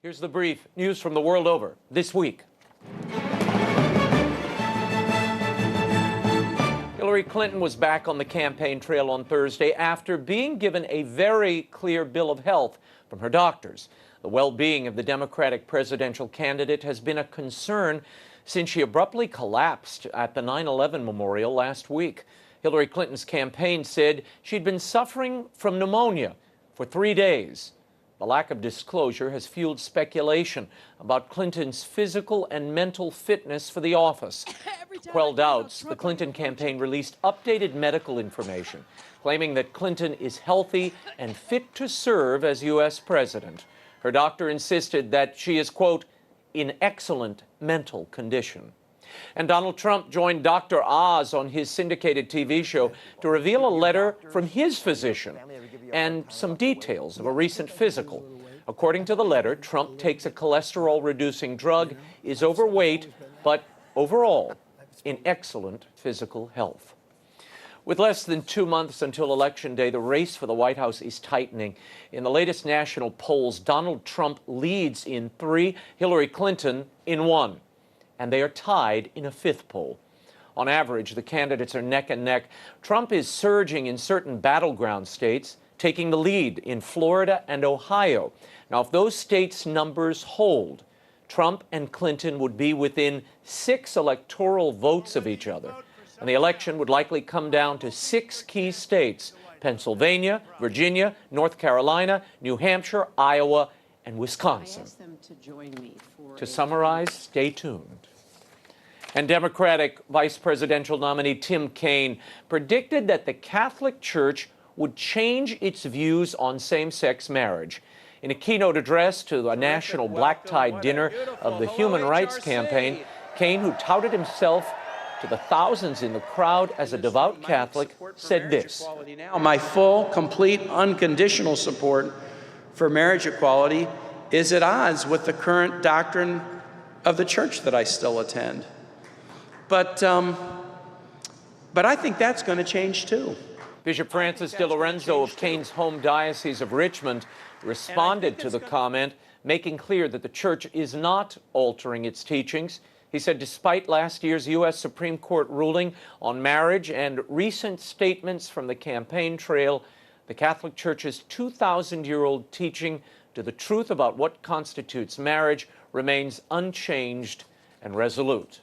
Here's the brief news from the world over this week. Hillary Clinton was back on the campaign trail on Thursday after being given a very clear bill of health from her doctors. The well-being of the Democratic presidential candidate has been a concern since she abruptly collapsed at the 9/11 memorial last week. Hillary Clinton's campaign said she'd been suffering from pneumonia for 3 days. The lack of disclosure has fueled speculation about Clinton's physical and mental fitness for the office. To quell doubts, the Clinton campaign released updated medical information, claiming that Clinton is healthy and fit to serve as U.S. president. Her doctor insisted that she is, quote, in excellent mental condition. And Donald Trump joined Dr. Oz on his syndicated TV show to reveal a letter from his physician and some details of a recent physical. According to the letter, Trump takes a cholesterol-reducing drug, is overweight, but overall in excellent physical health. With less than 2 months until Election Day, the race for the White House is tightening. In the latest national polls, Donald Trump leads in 3, Hillary Clinton in 1. And they are tied in a 5th poll. On average, the candidates are neck and neck. Trump is surging in certain battleground states, taking the lead in Florida and Ohio. Now, if those states' numbers hold, Trump and Clinton would be within 6 electoral votes of each other. And the election would likely come down to 6 key states: Pennsylvania, Virginia, North Carolina, New Hampshire, Iowa, and Wisconsin. To summarize, stay tuned. And Democratic Vice Presidential nominee Tim Kaine predicted that the Catholic Church would change its views on same-sex marriage. In a keynote address to a national black-tie dinner of the Human Rights Campaign, Kaine, who touted himself to the thousands in the crowd as a devout Catholic, said this: My full, complete, unconditional support for marriage equality is at odds with the current doctrine of the church that I still attend. But I think that's going to change too. Bishop Francis De Lorenzo of Kaine's home diocese of Richmond responded to the comment, making clear that the church is not altering its teachings. He said despite last year's U.S. Supreme Court ruling on marriage and recent statements from the campaign trail, the Catholic Church's 2,000-year-old teaching to the truth about what constitutes marriage remains unchanged and resolute.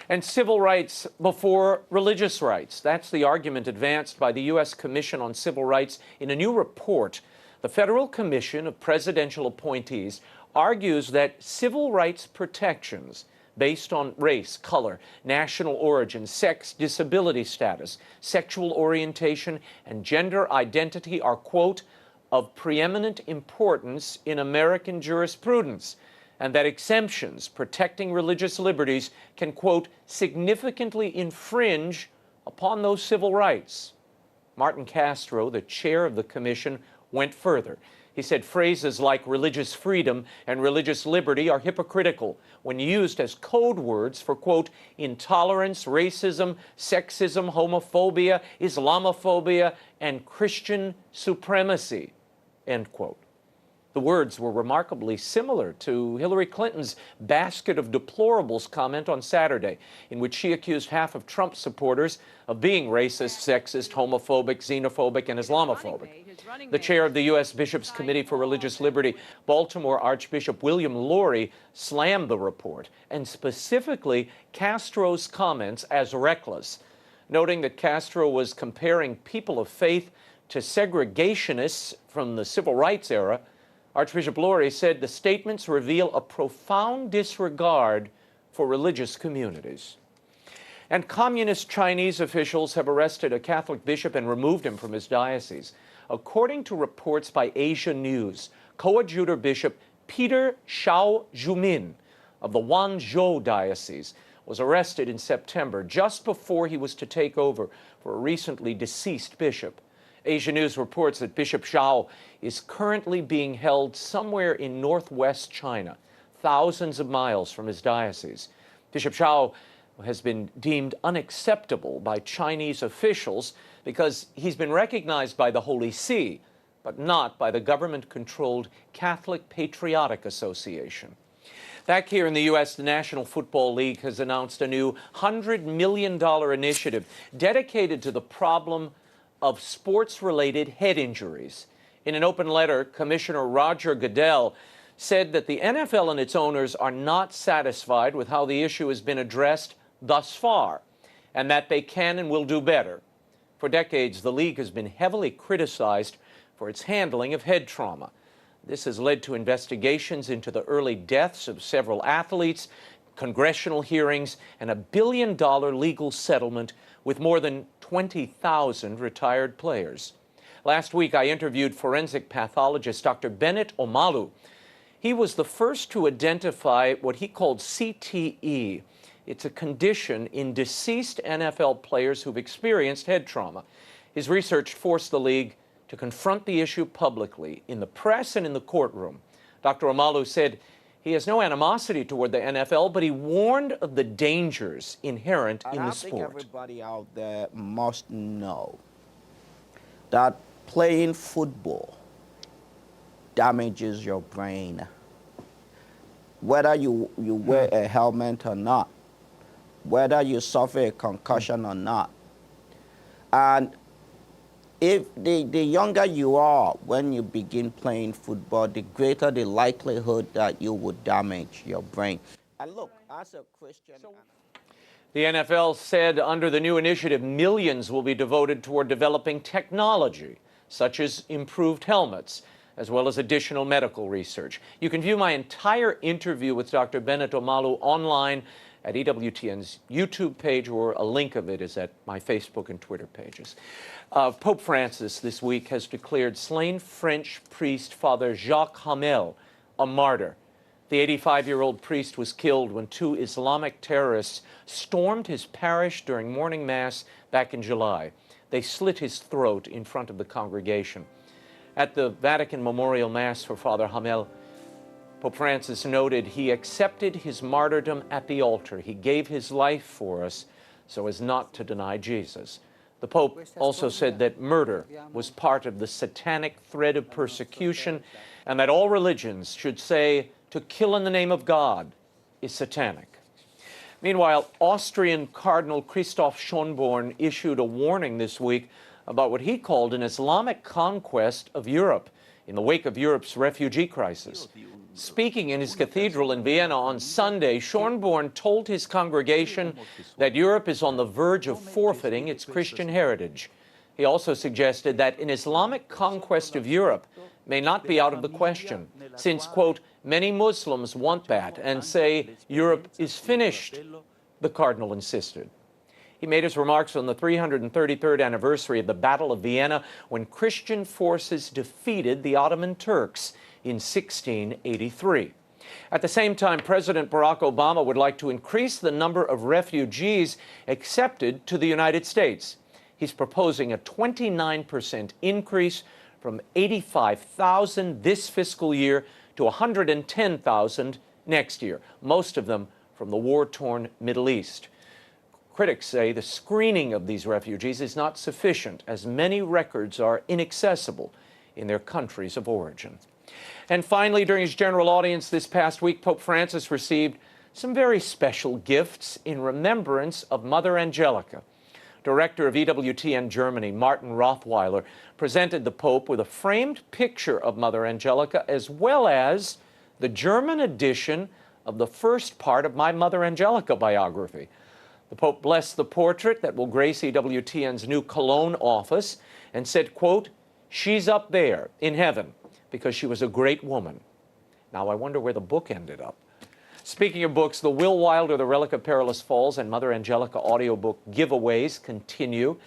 And civil rights before religious rights. That's the argument advanced by the U.S. Commission on Civil Rights in a new report. The Federal Commission of Presidential Appointees argues that civil rights protections based on race, color, national origin, sex, disability status, sexual orientation, and gender identity are, quote, of preeminent importance in American jurisprudence, and that exemptions protecting religious liberties can, quote, significantly infringe upon those civil rights. Martin Castro, the chair of the commission, went further. He said phrases like religious freedom and religious liberty are hypocritical when used as code words for, quote, intolerance, racism, sexism, homophobia, Islamophobia, and Christian supremacy, end quote. The words were remarkably similar to Hillary Clinton's basket of deplorables comment on Saturday, in which she accused half of Trump's supporters of being racist, sexist, homophobic, xenophobic, and Islamophobic. The chair of the U.S. Bishops' Committee for Religious Liberty, Baltimore Archbishop William Lori, slammed the report, and specifically Castro's comments as reckless, noting that Castro was comparing people of faith to segregationists from the civil rights era. Archbishop Lori said the statements reveal a profound disregard for religious communities. And communist Chinese officials have arrested a Catholic bishop and removed him from his diocese. According to reports by Asia News, coadjutor Bishop Peter Xiao Zhumin of the Wanzhou Diocese was arrested in September, just before he was to take over for a recently deceased bishop. Asia News reports that Bishop Xiao is currently being held somewhere in northwest China, thousands of miles from his diocese. Bishop Xiao has been deemed unacceptable by Chinese officials because he's been recognized by the Holy See, but not by the government-controlled Catholic Patriotic Association. Back here in the U.S., the National Football League has announced a new $100 million initiative dedicated to the problem of sports-related head injuries. In an open letter, Commissioner Roger Goodell said that the NFL and its owners are not satisfied with how the issue has been addressed thus far, and that they can and will do better. For decades, the league has been heavily criticized for its handling of head trauma. This has led to investigations into the early deaths of several athletes, congressional hearings, and a $1 billion legal settlement with more than 20,000 retired players. Last week, I interviewed forensic pathologist Dr. Bennett Omalu. He was the first to identify what he called CTE. It's a condition in deceased NFL players who've experienced head trauma. His research forced the league to confront the issue publicly in the press and in the courtroom. Dr. Omalu said he has no animosity toward the NFL, but he warned of the dangers inherent in the sport. I think everybody out there must know that playing football damages your brain. Whether you wear a helmet or not, whether you suffer a concussion or not. And if the younger you are when you begin playing football, the greater the likelihood that you would damage your brain. And look, as a Christian... The NFL said under the new initiative, millions will be devoted toward developing technology, such as improved helmets, as well as additional medical research. You can view my entire interview with Dr. Bennett Omalu online at EWTN's YouTube page, or a link of it is at my Facebook and Twitter pages. Pope Francis this week has declared slain French priest Father Jacques Hamel a martyr. The 85-year-old priest was killed when two Islamic terrorists stormed his parish during morning mass back in July. They slit his throat in front of the congregation. At the Vatican Memorial Mass for Father Hamel, Pope Francis noted he accepted his martyrdom at the altar. He gave his life for us so as not to deny Jesus. The Pope also said that murder was part of the satanic thread of persecution, and that all religions should say to kill in the name of God is satanic. Meanwhile, Austrian Cardinal Christoph Schönborn issued a warning this week about what he called an Islamic conquest of Europe in the wake of Europe's refugee crisis. Speaking in his cathedral in Vienna on Sunday, Schönborn told his congregation that Europe is on the verge of forfeiting its Christian heritage. He also suggested that an Islamic conquest of Europe may not be out of the question, since, quote, many Muslims want that and say Europe is finished, the Cardinal insisted. He made his remarks on the 333rd anniversary of the Battle of Vienna, when Christian forces defeated the Ottoman Turks in 1683. At the same time, President Barack Obama would like to increase the number of refugees accepted to the United States. He's proposing a 29% increase from 85,000 this fiscal year to 110,000 next year, most of them from the war-torn Middle East. Critics say the screening of these refugees is not sufficient, as many records are inaccessible in their countries of origin. And finally, during his general audience this past week, Pope Francis received some very special gifts in remembrance of Mother Angelica. Director of EWTN Germany, Martin Rothweiler, presented the Pope with a framed picture of Mother Angelica, as well as the German edition of the first part of my Mother Angelica biography. The Pope blessed the portrait that will grace EWTN's new Cologne office and said, quote, "She's up there in heaven because she was a great woman." Now I wonder where the book ended up. Speaking of books, the Will Wilder, The Relic of Perilous Falls, and Mother Angelica audiobook giveaways continue.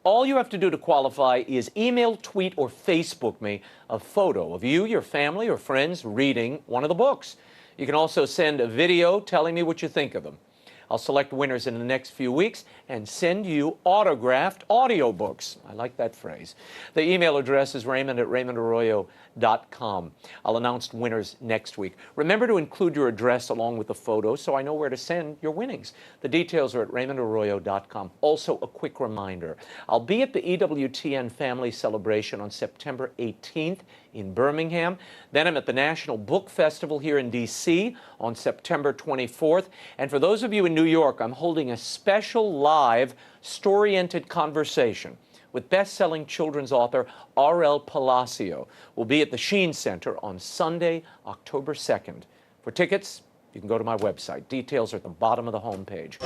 All you have to do to qualify is email, tweet, or Facebook me a photo of you, your family, or friends reading one of the books. You can also send a video telling me what you think of them. I'll select winners in the next few weeks and send you autographed audiobooks. I like that phrase. The email address is raymond@raymondarroyo.com. I'll announce winners next week. Remember to include your address along with the photo so I know where to send your winnings. The details are at raymondarroyo.com. Also, a quick reminder, I'll be at the EWTN Family Celebration on September 18th in Birmingham. Then I'm at the National Book Festival here in D.C. on September 24th. And for those of you in New York, I'm holding a special live story-oriented conversation with best-selling children's author R.L. Palacio. We'll be at the Sheen Center on Sunday, October 2nd. For tickets, you can go to my website. Details are at the bottom of the homepage.